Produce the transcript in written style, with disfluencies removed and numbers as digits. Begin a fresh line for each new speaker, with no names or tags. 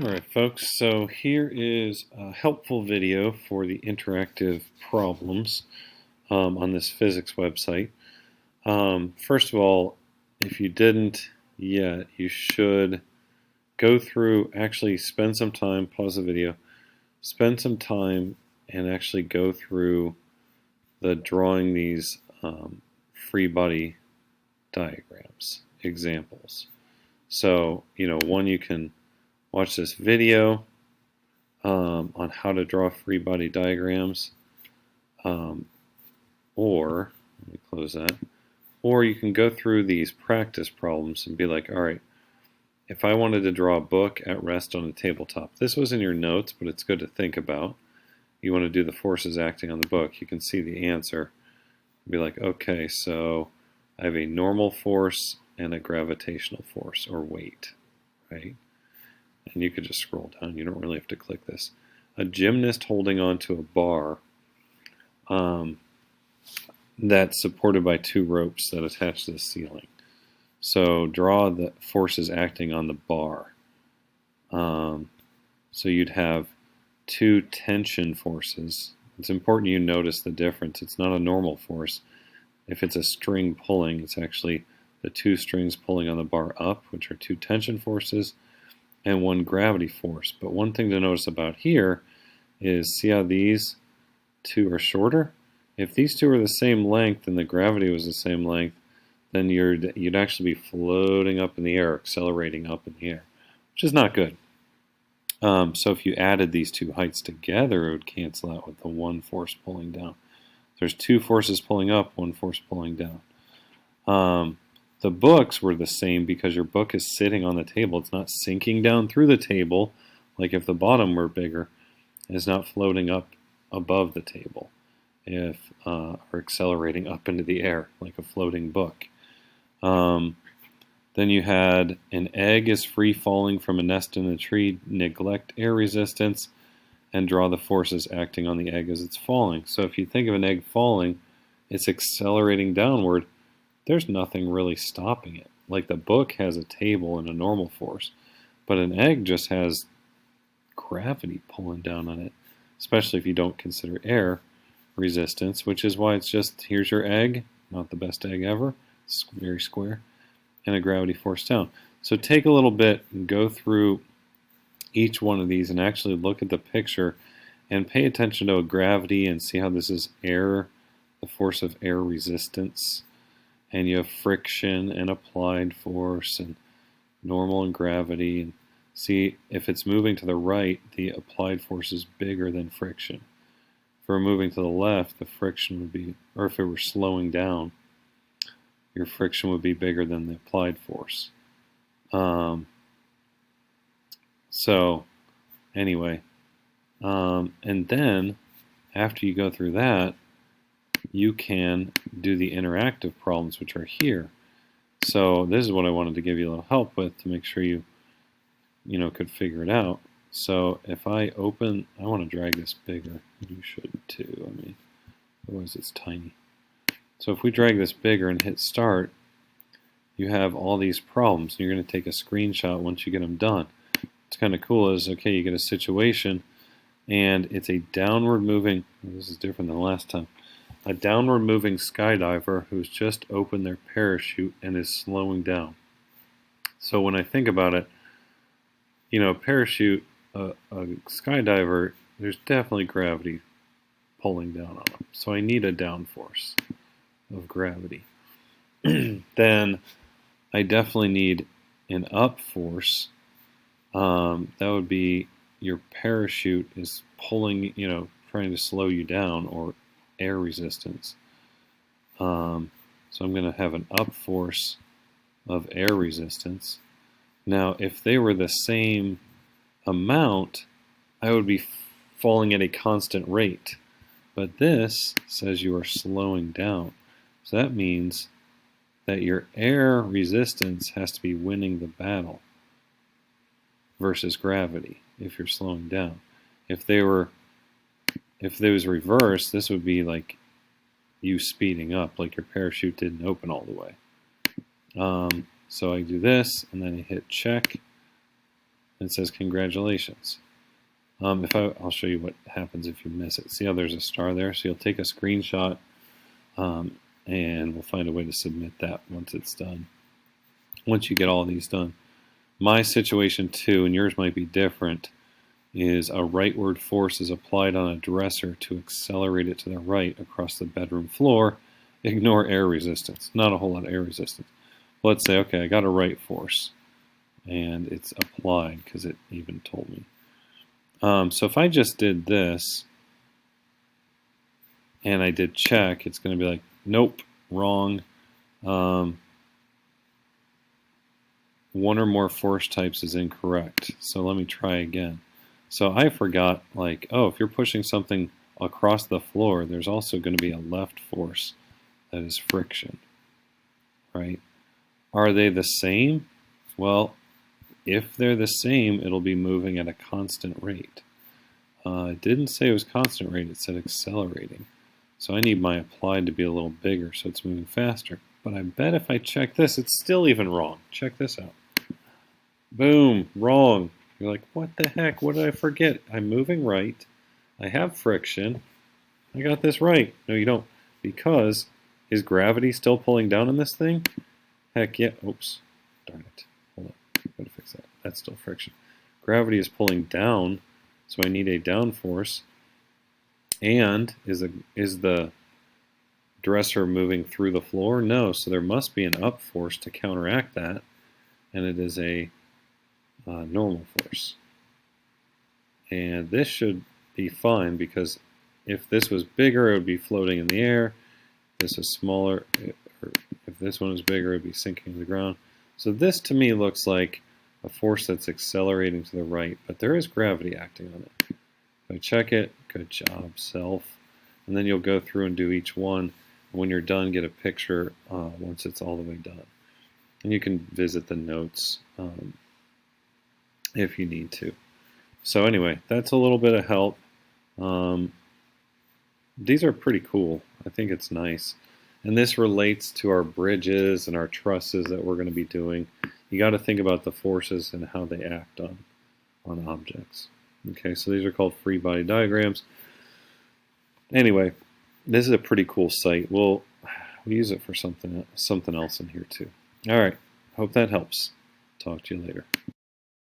Alright folks, so here is a helpful video for the interactive problems on this physics website. First of all, if you didn't yet, you should go through, actually spend some time, pause the video, spend some time and actually go through drawing these free body diagrams, examples. So, one, you can watch this video on how to draw free body diagrams, or let me close that. Or you can go through these practice problems and be like, all right, if I wanted to draw a book at rest on a tabletop, this was in your notes, but it's good to think about. You want to do the forces acting on the book. You can see the answer. Be like, okay, so I have a normal force and a gravitational force, or weight, right? And you could just scroll down. You don't really have to click this. A gymnast holding onto a bar that's supported by two ropes that attach to the ceiling. So draw the forces acting on the bar. So you'd have two tension forces. It's important you notice the difference. It's not a normal force. If it's a string pulling, it's actually the two strings pulling on the bar up, which are two tension forces, and one gravity force. But one thing to notice about here is, see how these two are shorter? If these two are the same length and the gravity was the same length, then you'd actually be floating up in the air, accelerating up in the air, which is not good. So if you added these two heights together, it would cancel out with the one force pulling down. There's two forces pulling up, one force pulling down. The books were the same because your book is sitting on the table. It's not sinking down through the table, like if the bottom were bigger. It's not floating up above the table, or accelerating up into the air like a floating book. Then you had an egg is free falling from a nest in a tree. Neglect air resistance and draw the forces acting on the egg as it's falling. So if you think of an egg falling, it's accelerating downward. There's nothing really stopping it. Like the book has a table and a normal force, but an egg just has gravity pulling down on it, especially if you don't consider air resistance, which is why it's just, here's your egg, not the best egg ever, it's very square, and a gravity force down. So take a little bit and go through each one of these and actually look at the picture and pay attention to a gravity and see how this is air, the force of air resistance. And you have friction and applied force and normal and gravity. And see, if it's moving to the right, the applied force is bigger than friction. If we're moving to the left, the friction would be, or if it were slowing down, your friction would be bigger than the applied force. So anyway, and then after you go through that, you can do the interactive problems, which are here. So this is what I wanted to give you a little help with to make sure you could figure it out. So if I open, I want to drag this bigger. You should too. I mean, otherwise it's tiny. So if we drag this bigger and hit start, you have all these problems. You're going to take a screenshot once you get them done. What's kind of cool is, okay, you get a situation, and it's a downward moving, this is different than last time, a downward moving skydiver who's just opened their parachute and is slowing down. So when I think about it, parachute, a skydiver, there's definitely gravity pulling down on them. So I need a downforce of gravity. Then I definitely need an up force. That would be your parachute is pulling, trying to slow you down, or air resistance. So I'm going to have an up force of air resistance. Now, if they were the same amount, I would be falling at a constant rate. But this says you are slowing down. So that means that your air resistance has to be winning the battle versus gravity if you're slowing down. If there was reversed, this would be like you speeding up, like your parachute didn't open all the way. So I do this, and then I hit check, And it says congratulations. I'll show you what happens if you miss it. See how there's a star there? So you'll take a screenshot, and we'll find a way to submit that once it's done. Once you get all of these done. My situation too, and yours might be different, is a rightward force is applied on a dresser to accelerate it to the right across the bedroom floor. Ignore air resistance. Not a whole lot of air resistance. Let's say, okay, I got a right force, and it's applied because it even told me. So if I just did this, and I did check, it's going to be like, nope, wrong. One or more force types is incorrect. So let me try again. So I forgot, like, oh, if you're pushing something across the floor, there's also going to be a left force that is friction, right? Are they the same? Well, if they're the same, it'll be moving at a constant rate. It didn't say it was constant rate, it said accelerating. So I need my applied to be a little bigger so it's moving faster. But I bet if I check this, it's still even wrong. Check this out. Boom, wrong. You're like, what the heck? What did I forget? I'm moving right. I have friction. I got this right. No, you don't. Because is gravity still pulling down on this thing? Heck yeah. Oops. Darn it. Hold on. Gotta fix that. That's still friction. Gravity is pulling down, so I need a down force. And is the dresser moving through the floor? No, so there must be an up force to counteract that, and it is a normal force. And this should be fine because if this was bigger, it would be floating in the air. If this is smaller, or if this one is bigger, it would be sinking to the ground. So this to me looks like a force that's accelerating to the right, but there is gravity acting on it. If I check it, good job, self. And then you'll go through and do each one. And when you're done, get a picture once it's all the way done. And you can visit the notes if you need to. So anyway, that's a little bit of help. These are pretty cool. I think it's nice. And this relates to our bridges and our trusses that we're going to be doing. You got to think about the forces and how they act on objects. Okay, so these are called free body diagrams. Anyway, this is a pretty cool site. We'll use it for something else in here too. All right, hope that helps. Talk to you later.